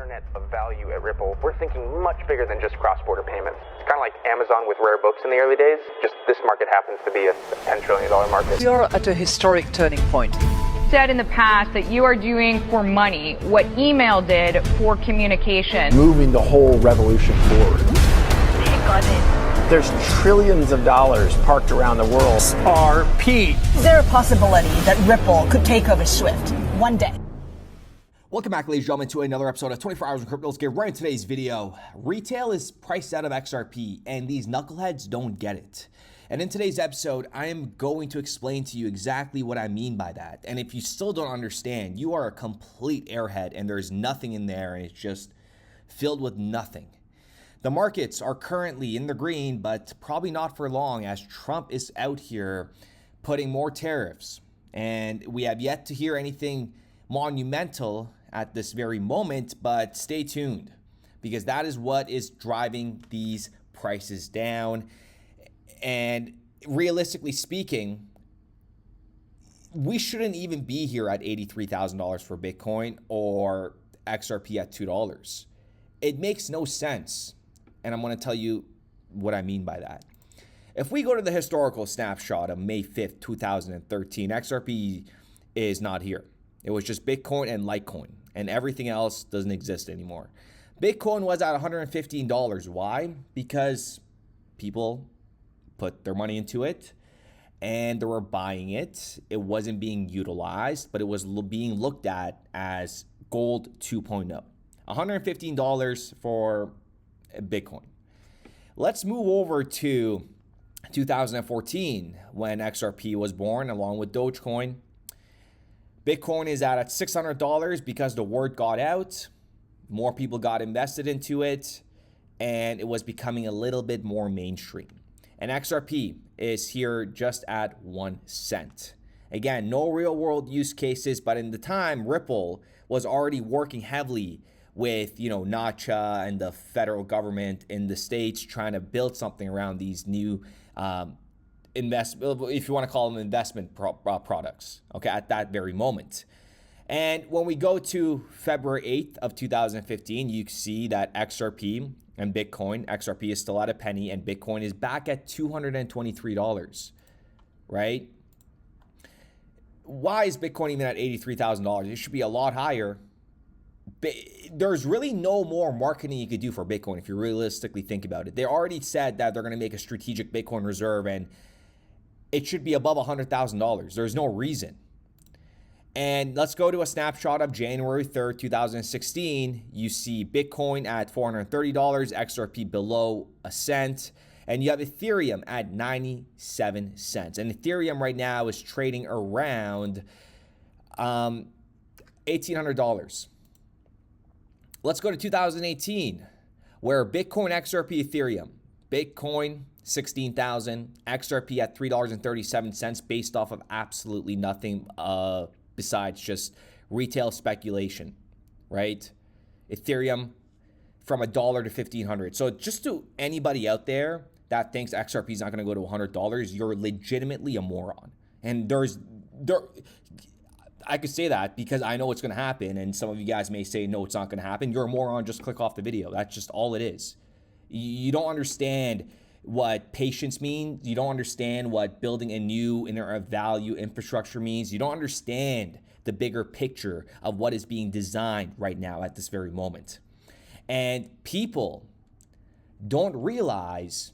internet of value at Ripple, we're thinking much bigger than just cross-border payments. It's kind of like Amazon with rare books in the early days, just this market happens to be a $10 trillion market. We are at a historic turning point. Said in the past that you are doing for money what email did for communication. Moving the whole revolution forward. Take on it. There's trillions of dollars parked around the world. XRP. Is there a possibility that Ripple could take over Swift one day? Welcome back, ladies and gentlemen, to another episode of 24 Hours in Crypto. Let's get right into today's video. Retail is priced out of XRP, and these knuckleheads don't get it. And in today's episode, I am going to explain to you exactly what I mean by that. And if you still don't understand, you are a complete airhead, and there's nothing in there, and it's just filled with nothing. The markets are currently in the green, but probably not for long, as Trump is out here putting more tariffs. And we have yet to hear anything monumental at this very moment, but stay tuned, because that is what is driving these prices down. And realistically speaking, we shouldn't even be here at $83,000 for Bitcoin or XRP at $2. It makes no sense. And I'm going to tell you what I mean by that. If we go to the historical snapshot of May 5th, 2013, XRP is not here. It was just Bitcoin and Litecoin, and everything else doesn't exist anymore. Bitcoin was at $115. Why? Because people put their money into it and they were buying it. It wasn't being utilized, but it was being looked at as gold 2.0. $115 for Bitcoin. Let's move over to 2014 when XRP was born along with Dogecoin. Bitcoin is at $600 because the word got out. More people got invested into it, and it was becoming a little bit more mainstream. And XRP is here just at 1 cent. Again, no real world use cases, but in the time, Ripple was already working heavily with, NACHA and the federal government in the States trying to build something around these new investment, if you want to call them investment products, okay, at that very moment. And when we go to February 8th of 2015, you see that XRP and Bitcoin, XRP is still at a penny and Bitcoin is back at $223, right? Why is Bitcoin even at $83,000? It should be a lot higher. There's really no more marketing you could do for Bitcoin if you realistically think about it. They already said that they're going to make a strategic Bitcoin reserve and it should be above $100,000. There's no reason. And let's go to a snapshot of January 3rd, 2016. You see Bitcoin at $430, XRP below a cent, and you have Ethereum at 97 cents. And Ethereum right now is trading around $1,800. Let's go to 2018, where Bitcoin, XRP, Ethereum. Bitcoin, 16,000, XRP at $3.37 based off of absolutely nothing besides just retail speculation, right? Ethereum from $1 to $1,500. So just to anybody out there that thinks XRP is not going to go to $100, you're legitimately a moron. And I could say that because I know it's going to happen, and some of you guys may say, no, it's not going to happen. You're a moron, just click off the video. That's just all it is. You don't understand what patience means. You don't understand what building a new inner value infrastructure means. You don't understand the bigger picture of what is being designed right now at this very moment. And people don't realize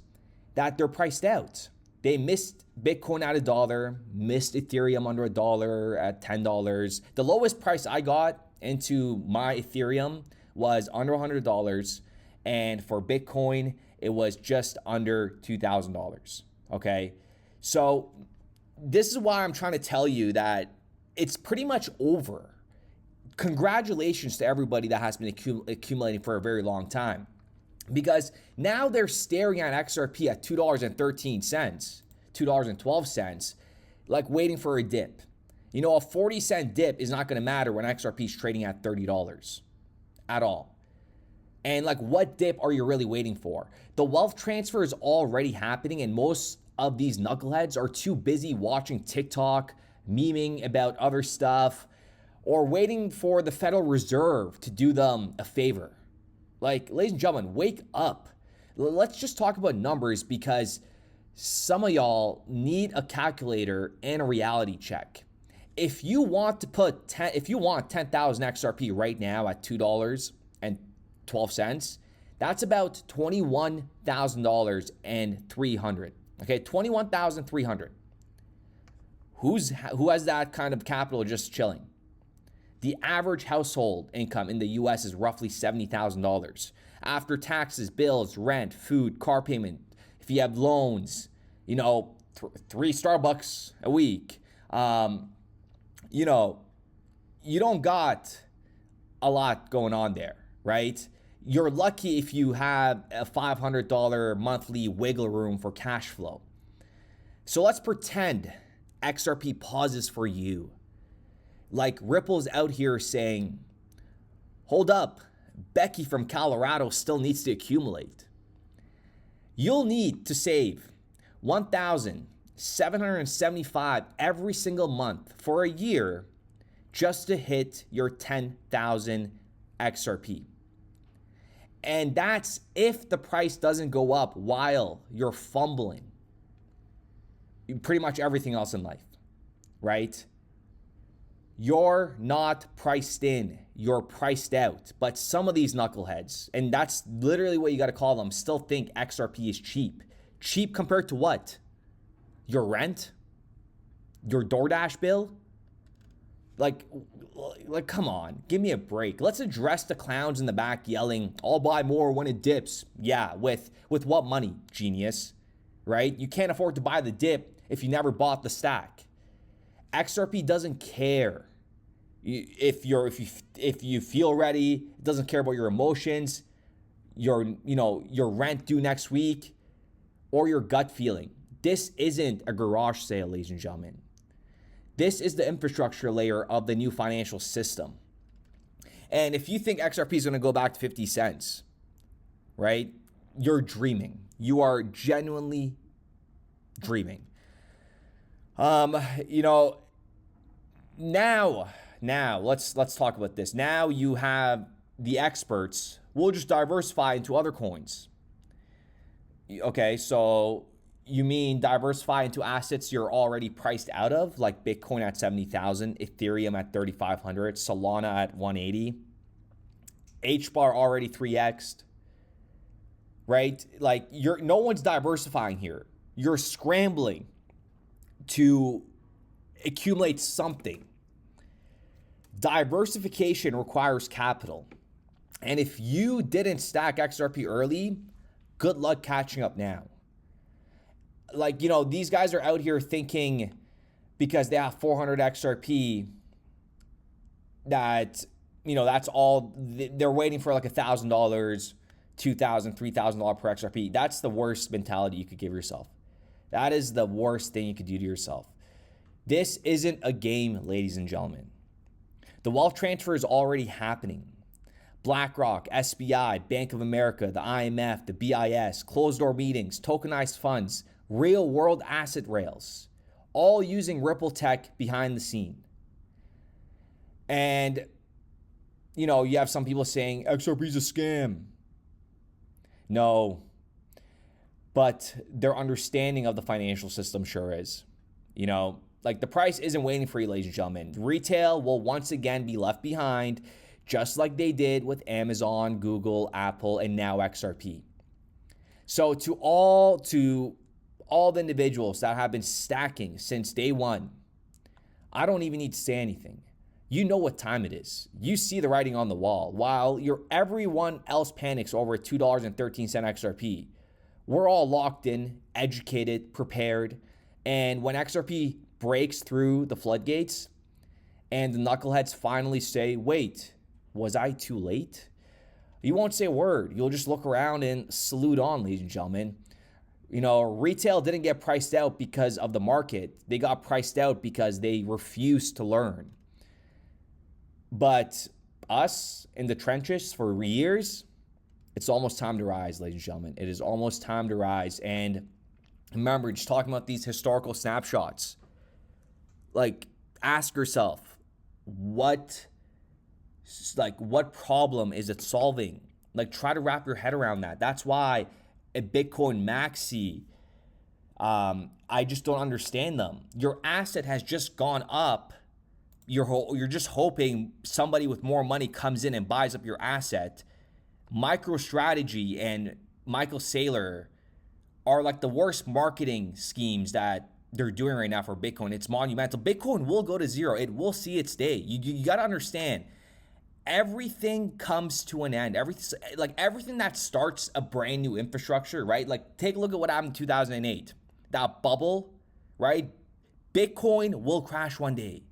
that they're priced out. They missed Bitcoin at $1, missed Ethereum under $1 at $10. The lowest price I got into my Ethereum was under $100. And for Bitcoin, it was just under $2,000, okay? So this is why I'm trying to tell you that it's pretty much over. Congratulations to everybody that has been accumulating for a very long time, because now they're staring at XRP at $2.13, $2.12, like waiting for a dip. A 40-cent dip is not going to matter when XRP is trading at $30 at all. And what dip are you really waiting for? The wealth transfer is already happening, and most of these knuckleheads are too busy watching TikTok, memeing about other stuff, or waiting for the Federal Reserve to do them a favor. Like, ladies and gentlemen, wake up. Let's just talk about numbers, because some of y'all need a calculator and a reality check. If you want 10,000 XRP right now at $2.12, that's about $21,300. Okay, $21,300. Who has that kind of capital just chilling? The average household income in the US is roughly $70,000. After taxes, bills, rent, food, car payment, if you have loans, 3 Starbucks a week, you don't got a lot going on there, right? You're lucky if you have a $500 monthly wiggle room for cash flow. So let's pretend XRP pauses for you. Like Ripple's out here saying, hold up, Becky from Colorado still needs to accumulate. You'll need to save $1,775 every single month for a year just to hit your 10,000 XRP. And that's if the price doesn't go up while you're fumbling pretty much everything else in life, right? You're not priced in, you're priced out. But some of these knuckleheads, and that's literally what you got to call them, still think XRP is cheap. Cheap compared to what? Your rent? Your DoorDash bill? Like, come on, give me a break. Let's address the clowns in the back yelling, I'll buy more when it dips. Yeah, with what money, genius, right? You can't afford to buy the dip if you never bought the stack. XRP doesn't care if you feel ready. It doesn't care about your emotions, your rent due next week, or your gut feeling. This isn't a garage sale, ladies and gentlemen. This is the infrastructure layer of the new financial system. And if you think XRP is going to go back to 50 cents, right? You're dreaming. You are genuinely dreaming. Now let's talk about this. Now you have the experts will just diversify into other coins. Okay, so you mean diversify into assets you're already priced out of, like Bitcoin at 70,000, Ethereum at 3,500, Solana at 180, HBAR already 3x'd, right? Like no one's diversifying here. You're scrambling to accumulate something. Diversification requires capital. And if you didn't stack XRP early, good luck catching up now. Like, these guys are out here thinking because they have 400 XRP that, that's all, they're waiting for like $1,000, $2,000, $3,000 per XRP. That's the worst mentality you could give yourself. That is the worst thing you could do to yourself. This isn't a game, ladies and gentlemen. The wealth transfer is already happening. BlackRock, SBI, Bank of America, the IMF, the BIS, closed-door meetings, tokenized funds, real-world asset rails, all using Ripple tech behind the scene. And, you have some people saying XRP is a scam. No. But their understanding of the financial system sure is. Like the price isn't waiting for you, ladies and gentlemen. Retail will once again be left behind, just like they did with Amazon, Google, Apple, and now XRP. So to all the individuals that have been stacking since day one, I don't even need to say anything. You know what time it is. You see the writing on the wall. While everyone else panics over $2.13 XRP, we're all locked in, educated, prepared. And when XRP breaks through the floodgates and the knuckleheads finally say, wait, was I too late? You won't say a word. You'll just look around and salute on, ladies and gentlemen. Retail didn't get priced out because of the market. They got priced out because they refused to learn. But us in the trenches for years, it's almost time to rise, ladies and gentlemen. It is almost time to rise. And remember, just talking about these historical snapshots, like ask yourself, what problem is it solving? Like, try to wrap your head around that. That's why a Bitcoin maxi, I just don't understand them. Your asset has just gone up. You're just hoping somebody with more money comes in and buys up your asset. MicroStrategy and Michael Saylor are like the worst marketing schemes that they're doing right now for Bitcoin. It's monumental. Bitcoin will go to zero. It will see its day. You got to understand, everything comes to an end. Everything that starts a brand new infrastructure, right? Like, take a look at what happened in 2008. That bubble, right? Bitcoin will crash one day.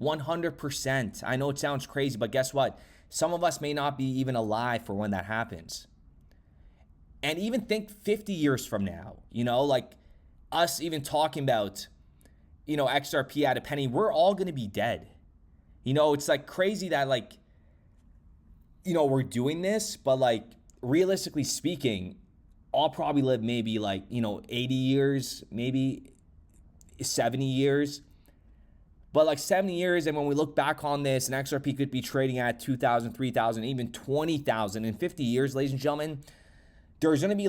100%. I know it sounds crazy, but guess what? Some of us may not be even alive for when that happens. And even think 50 years from now, like us even talking about, XRP at a penny, we're all going to be dead. It's like crazy that we're doing this, but realistically speaking, I'll probably live maybe 80 years, maybe 70 years. But 70 years, and when we look back on this, an XRP could be trading at 2,000, 3,000, even 20,000. In 50 years, ladies and gentlemen, there's going to be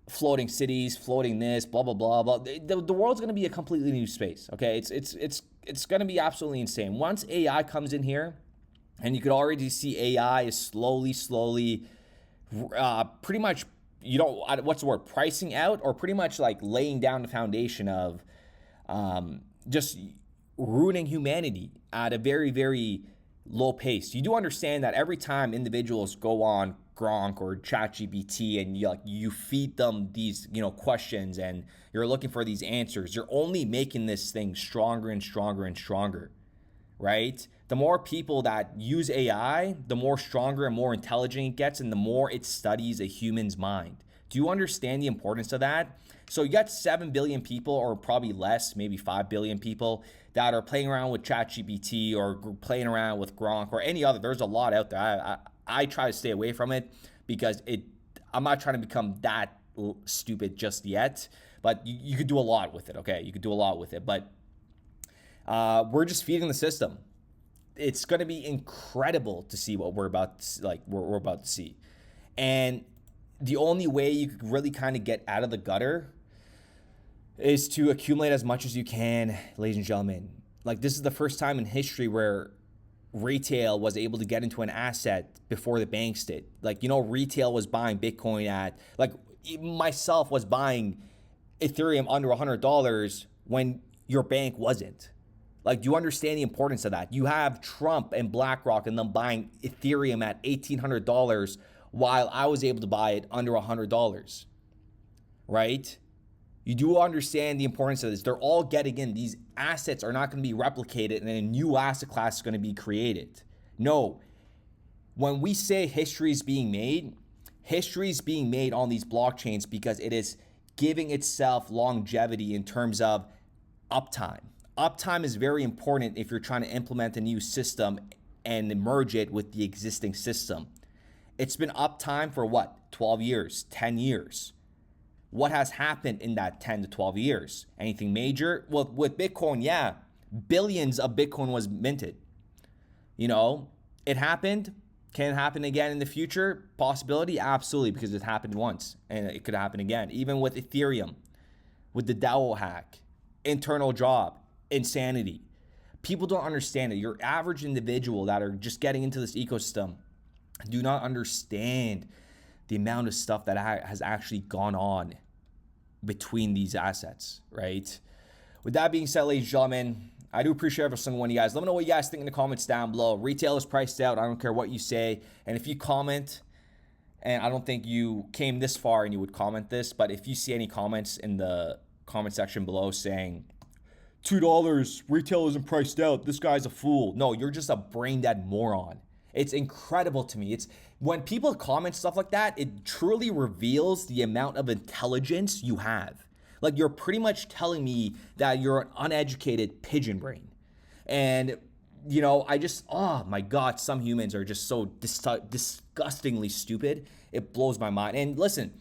floating cities, floating this, blah, blah, blah, blah. The world's going to be a completely new space, okay? It's going to be absolutely insane. Once AI comes in here, and you could already see AI is slowly, pretty much, what's the word, pricing out, or pretty much laying down the foundation of just ruining humanity at a very, very low pace. You do understand that every time individuals go on Gronk or ChatGPT and you feed them these questions and you're looking for these answers, you're only making this thing stronger and stronger and stronger, right? The more people that use AI, the more stronger and more intelligent it gets, and the more it studies a human's mind. Do you understand the importance of that? So you got 7 billion people, or probably less, maybe 5 billion people, that are playing around with ChatGPT or playing around with Gronk or any other. There's a lot out there. I try to stay away from it because I'm not trying to become that stupid just yet, but you could do a lot with it, okay? You could do a lot with it, but we're just feeding the system. It's going to be incredible to see what we're about to see. And the only way you could really kind of get out of the gutter is to accumulate as much as you can, ladies and gentlemen. This is the first time in history where retail was able to get into an asset before the banks did. Retail was buying Bitcoin at, myself was buying Ethereum under $100 when your bank wasn't. Do you understand the importance of that? You have Trump and BlackRock and them buying Ethereum at $1,800 while I was able to buy it under $100, right? You do understand the importance of this. They're all getting in. These assets are not going to be replicated and a new asset class is going to be created. No. When we say history is being made on these blockchains because it is giving itself longevity in terms of uptime. Uptime is very important if you're trying to implement a new system and merge it with the existing system. It's been uptime for what? 12 years, 10 years. What has happened in that 10 to 12 years? Anything major? Well, with Bitcoin, yeah, billions of Bitcoin was minted. It happened. Can it happen again in the future? Possibility? Absolutely, because it happened once and it could happen again. Even with Ethereum, with the DAO hack, internal job, insanity. People don't understand it. Your average individual that are just getting into this ecosystem do not understand the amount of stuff that has actually gone on between these assets, right? With that being said, ladies and gentlemen, I do appreciate every single one of you guys. Let me know what you guys think in the comments down below. Retail is priced out. I don't care what you say. And if you comment, and I don't think you came this far and you would comment this, but if you see any comments in the comment section below saying, $2, retail isn't priced out, this guy's a fool. No, you're just a brain dead moron. It's incredible to me. It's when people comment stuff like that, it truly reveals the amount of intelligence you have. You're pretty much telling me that you're an uneducated pigeon brain. And, oh my God, some humans are just so disgustingly stupid. It blows my mind. And listen,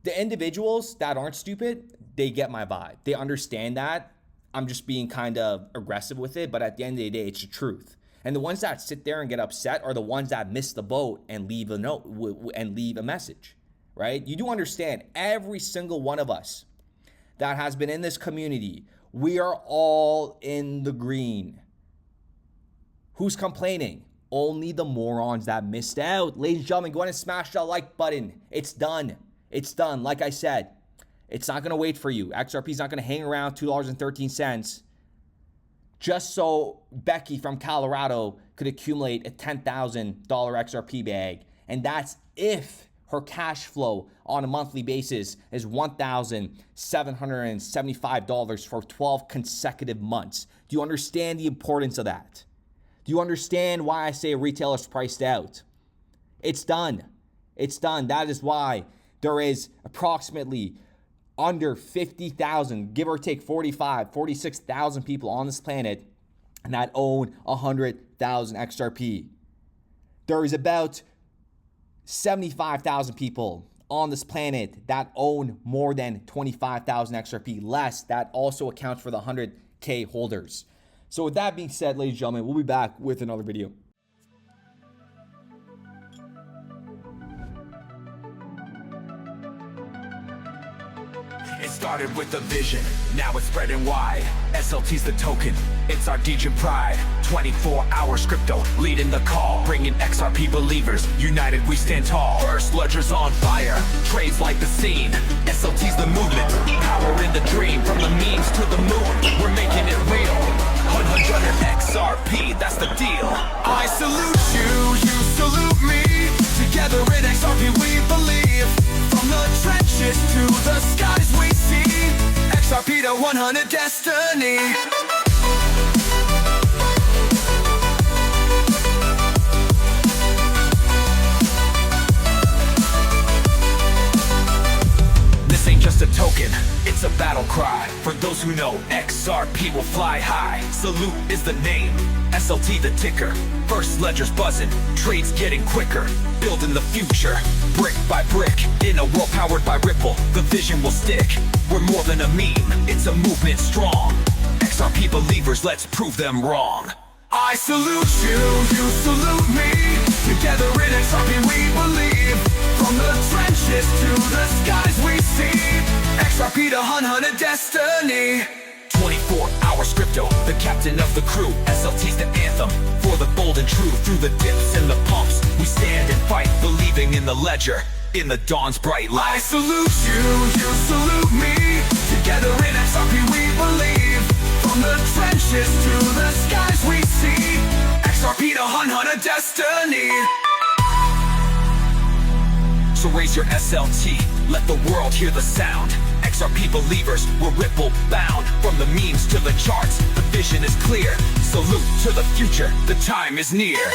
the individuals that aren't stupid, they get my vibe. They understand that I'm just being kind of aggressive with it, but at the end of the day, it's the truth. And the ones that sit there and get upset are the ones that miss the boat and leave a note and leave a message, right? You do understand, every single one of us that has been in this community, we are all in the green. Who's complaining? Only the morons that missed out. Ladies and gentlemen, go ahead and smash that like button. It's done. It's done. Like I said, it's not going to wait for you. XRP is not going to hang around $2.13 just so Becky from Colorado could accumulate a $10,000 XRP bag. And that's if her cash flow on a monthly basis is $1,775 for 12 consecutive months. Do you understand the importance of that? Do you understand why I say a retailer's priced out? It's done. It's done. That is why there is approximately under 50,000, give or take 46,000 people on this planet that own 100,000 XRP. There is about 75,000 people on this planet that own more than 25,000 XRP, less. That also accounts for the 100K holders. So with that being said, ladies and gentlemen, we'll be back with another video. It started with a vision, now it's spreading wide. SLT's the token, it's our DJ pride. 24 hours crypto, leading the call. Bringing XRP believers, united we stand tall. First ledger's on fire, trades like the scene. SLT's the movement, power in the dream. From the memes to the moon, we're making it real. 100 XRP, that's the deal. I salute you, you salute me. Together in XRP we believe. From the trenches to the skies we see. XRP to 100 destiny. This ain't just a token, it's a battle cry. For those who know, XRP will fly high. Salute is the name, SLT the ticker. First ledger's buzzing, trades getting quicker. Building the future, brick by brick. In a world powered by Ripple, the vision will stick. We're more than a meme, it's a movement strong. XRP believers, let's prove them wrong. I salute you, you salute me. Together in XRP we believe. From the trenches to the skies we see. XRP to 100 destiny. 24 hours crypto, the captain of the crew. SLT's the anthem, for the bold and true. Through the dips and the pumps, we stand and fight. Believing in the ledger, in the dawn's bright light. I salute you, you salute me. Together in XRP we believe. From the trenches to the skies we see. XRP to 100 destiny. So raise your SLT, let the world hear the sound. XRP believers, we're Ripple bound. From the memes to the charts, the vision is clear. Salute to the future, the time is near.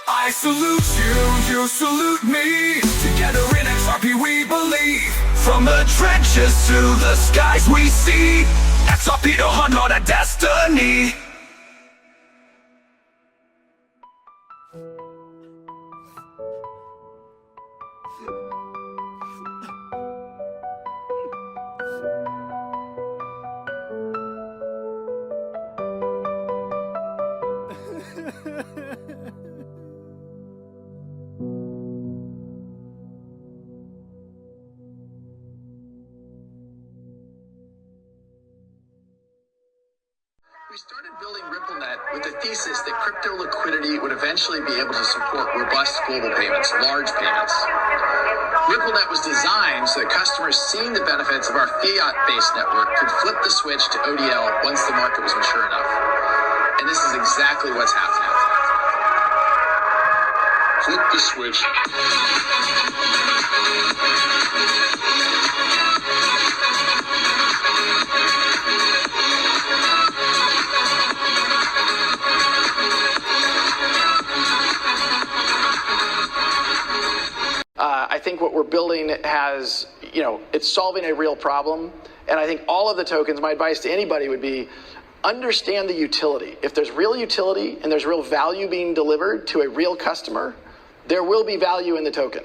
I salute you, you salute me. Together in XRP we believe. From the trenches to the skies we see. XRP to 100 destiny. We started building RippleNet with the thesis that crypto liquidity would eventually be able to support robust global payments, large payments. RippleNet was designed so that customers seeing the benefits of our fiat-based network could flip the switch to ODL once the market was mature enough. And this is exactly what's happening. Flip the switch. I think what we're building has, it's solving a real problem. And I think all of the tokens, my advice to anybody would be, understand the utility. If there's real utility and there's real value being delivered to a real customer, there will be value in the token.